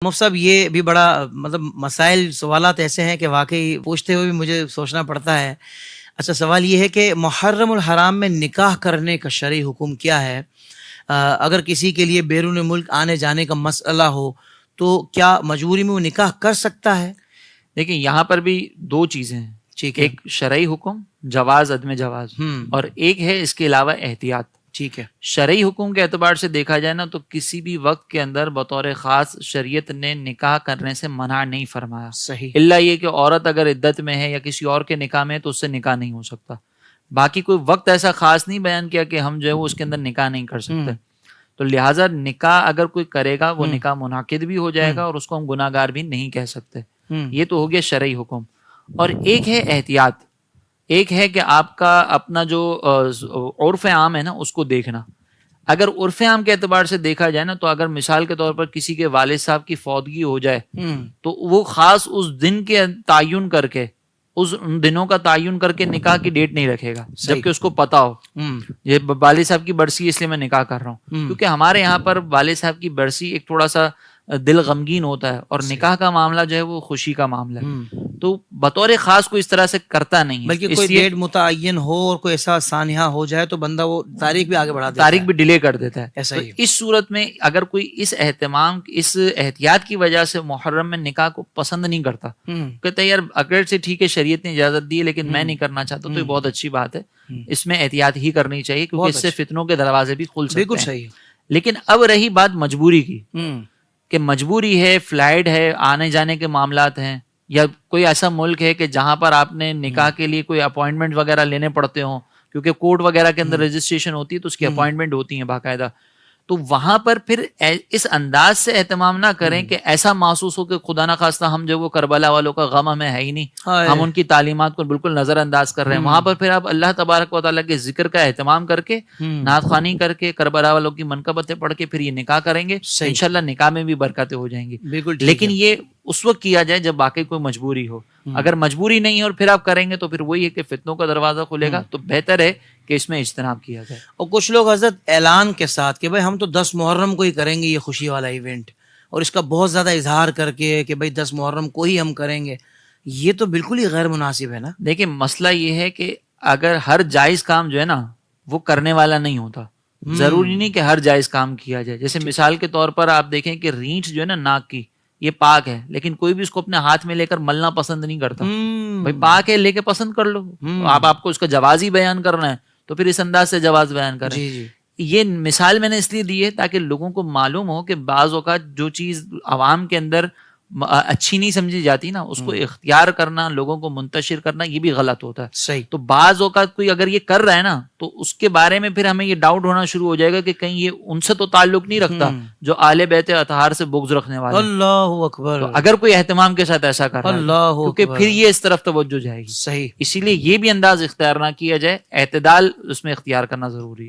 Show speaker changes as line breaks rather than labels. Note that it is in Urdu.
مفتی صاحب یہ بھی بڑا مطلب مسائل سوالات ایسے ہیں کہ واقعی پوچھتے ہوئے بھی مجھے سوچنا پڑتا ہے. اچھا سوال یہ ہے کہ محرم الحرام میں نکاح کرنے کا شرعی حکم کیا ہے؟ اگر کسی کے لیے بیرون ملک آنے جانے کا مسئلہ ہو تو کیا مجبوری میں وہ نکاح کر سکتا ہے؟
دیکھیں یہاں پر بھی دو چیزیں ہیں.
ٹھیک ہے.
ایک شرعی حکم جواز عدم جواز اور ایک ہے اس کے علاوہ احتیاط.
ٹھیک ہے.
شرعی حکم کے اعتبار سے دیکھا جائے نا تو کسی بھی وقت کے اندر بطور خاص شریعت نے نکاح کرنے سے منع نہیں فرمایا.
صحیح.
الا یہ کہ عورت اگر عدت میں ہے یا کسی اور کے نکاح میں ہے تو اس سے نکاح نہیں ہو سکتا. باقی کوئی وقت ایسا خاص نہیں بیان کیا کہ ہم جو ہے وہ اس کے اندر نکاح نہیں کر سکتے. تو لہٰذا نکاح اگر کوئی کرے گا وہ نکاح منعقد بھی ہو جائے گا اور اس کو ہم گناہ گار بھی نہیں کہہ سکتے. یہ تو ہو گیا شرعی حکم. اور ایک ہے احتیاط. ایک ہے کہ آپ کا اپنا جو عرف عام ہے نا اس کو دیکھنا. اگر عرف عام کے اعتبار سے دیکھا جائے نا تو اگر مثال کے طور پر کسی کے والد صاحب کی فوتگی ہو جائے تو وہ خاص اس دن کے تعین کر کے اس دنوں کا تعین کر کے نکاح کی ڈیٹ نہیں رکھے گا جبکہ اس کو پتا ہو یہ والد صاحب کی برسی اس لیے میں نکاح کر رہا ہوں. کیونکہ ہمارے یہاں پر والد صاحب کی برسی ایک تھوڑا سا دل غمگین ہوتا ہے اور نکاح کا معاملہ جو ہے وہ خوشی کا معاملہ ہے. تو بطور خاص کوئی اس طرح سے کرتا نہیں ہے.
بلکہ کوئی ڈیٹ متعین ہو اور کوئی ایسا سانحہ ہو جائے تو بندہ وہ تاریخ بھی آگے بڑھا دیتا ہے,
تاریخ بھی ڈیلے کر دیتا ہے.
ایسا ہی.
اس صورت میں اگر کوئی اس احتیاط کی وجہ سے محرم میں نکاح کو پسند نہیں کرتا, کہتے ہیں یار اگر سے ٹھیک ہے شریعت نے اجازت دی ہے لیکن میں نہیں کرنا چاہتا, تو یہ بہت اچھی بات ہے. اس میں احتیاط ہی کرنی چاہیے کیونکہ اس سے فتنوں کے دروازے بھی کھل سکتے ہیں.
بالکل صحیح.
لیکن اب رہی بات مجبوری کی کہ مجبوری ہے, فلائٹ ہے, آنے جانے کے معاملات ہیں, یا کوئی ایسا ملک ہے کہ جہاں پر آپ نے نکاح کے لیے کوئی اپوائنٹمنٹ وغیرہ لینے پڑتے ہوں کیونکہ کورٹ وغیرہ کے اندر رجسٹریشن ہوتی ہے تو اس کی اپوائنٹمنٹ ہوتی ہیں باقاعدہ. تو وہاں پر پھر اس انداز سے اہتمام نہ کریں کہ ایسا محسوس ہو کہ خدا نہ خواستہ ہم جو وہ کربلا والوں کا غم ہمیں ہے ہی نہیں, ہم ان کی تعلیمات کو بالکل نظر انداز کر رہے ہیں. وہاں پر پھر آپ اللہ تبارک و تعالیٰ کے ذکر کا اہتمام کر کے نعت خوانی کر کے کربلا والوں کی منقبتیں پڑھ کے پھر یہ نکاح کریں گے. انشاءاللہ نکاح میں بھی برکتیں ہو جائیں گی. لیکن یہ اس وقت کیا جائے جب واقعی کوئی مجبوری ہو. اگر مجبوری نہیں ہے اور پھر آپ کریں گے تو پھر وہی ہے کہ فتنوں کا دروازہ کھلے گا. تو بہتر ہے کہ اس میں اجتناب کیا جائے.
اور کچھ لوگ حضرت اعلان کے ساتھ کہ بھائی ہم تو 10 محرم کو ہی کریں گے یہ خوشی والا ایونٹ, اور اس کا بہت زیادہ اظہار کر کے کہ بھائی 10 محرم کو ہی ہم کریں گے, یہ تو بالکل ہی غیر مناسب ہے نا.
دیکھیں مسئلہ یہ ہے کہ اگر ہر جائز کام جو ہے نا وہ کرنے والا نہیں ہوتا. ضروری نہیں کہ ہر جائز کام کیا جائے. جیسے مثال کے طور پر آپ دیکھیں کہ رینٹ جو ہے نا ناک کی یہ پاک ہے, لیکن کوئی بھی اس کو اپنے ہاتھ میں لے کر ملنا پسند نہیں کرتا. بھائی پاک ہے, لے کے پسند کر لو. آپ کو اس کا جواز ہی بیان کرنا ہے تو پھر اس انداز سے جواز بیان کریں. یہ مثال میں نے اس لیے دی ہے تاکہ لوگوں کو معلوم ہو کہ بعض اوقات جو چیز عوام کے اندر اچھی نہیں سمجھی جاتی نا اس کو اختیار کرنا, لوگوں کو منتشر کرنا, یہ بھی غلط ہوتا ہے.
صحیح.
تو بعض اوقات کوئی اگر یہ کر رہا ہے نا تو اس کے بارے میں پھر ہمیں یہ ڈاؤٹ ہونا شروع ہو جائے گا کہ کہیں یہ ان سے تو تعلق نہیں رکھتا جو آل بیت اطہار سے بغض رکھنے والے.
اللہ اکبر.
اگر کوئی اہتمام کے ساتھ ایسا کر رہا ہے کیونکہ پھر یہ اس طرف توجہ جائے گی.
صحیح.
اسی لیے یہ بھی انداز اختیار نہ کیا جائے, اعتدال اس میں اختیار کرنا ضروری ہے.